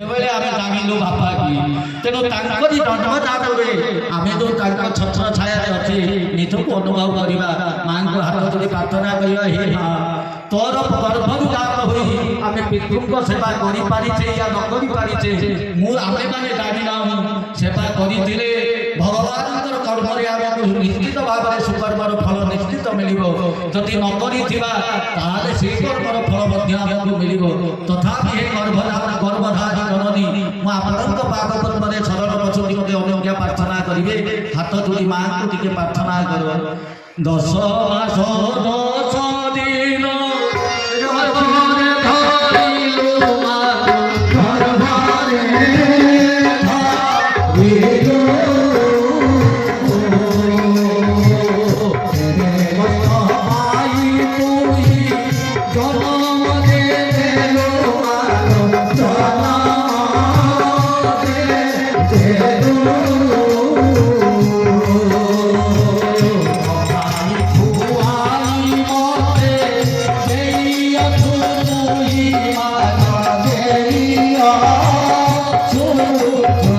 ସେବେଳେ ଆମେ ଜାଣିଲୁ ବାପା କି ତେଣୁ ତାଙ୍କରି ଜନ୍ମଦାନରେ ଆମେ ଯେଉଁ ତାଙ୍କ ଛତ୍ର ଛାୟାରେ ଅଛି ନିଜକୁ ଅନୁଭବ କରିବା ମାଆଙ୍କୁ ହାତ ଯୋଡ଼ି ପ୍ରାର୍ଥନା କରିବା ହେ ମା ତୋର ଗର୍ଭରୁ ଜାତ ହୋଇ ଆମେ ପିତୃଙ୍କ ସେବା କରିପାରିଛେ ୟା ନ କରିପାରିଛେ ଆମେମାନେ ଜାଣିନାହୁଁ ସେବା କରିଥିଲେ ଭଗବାନଙ୍କର କର୍ମରେ ଆମକୁ ନିଶ୍ଚିତ ଭାବରେ ସୁକର୍ମର ଫଳ ନିଶ୍ଚିତ ମିଳିବ ଯଦି ନ କରିଥିବା ତାହେଲେ ସେଇ କର୍ମର ଫଳ ମଧ୍ୟ ଆମକୁ ମିଳିବ ତଥାପି ଏ ଗର୍ଭଧାରୀ ଜନନୀ ମୁଁ ଆପଣଙ୍କ ପାଦ ପଦ୍ମରେ ଶରଣ ବସୁଛି ମୋତେ ଅନୁଜ୍ଞା ପ୍ରାର୍ଥନା କରିବେ ହାତ ଯୋଡ଼ି ମାଆଙ୍କୁ ଟିକେ ପ୍ରାର୍ଥନା କର 10 ମାସ 10 ଦିନ ଗର୍ଭରେ ଧରିଲୁ ମା ଗର୍ଭରେ ଧରିଲୁ Oh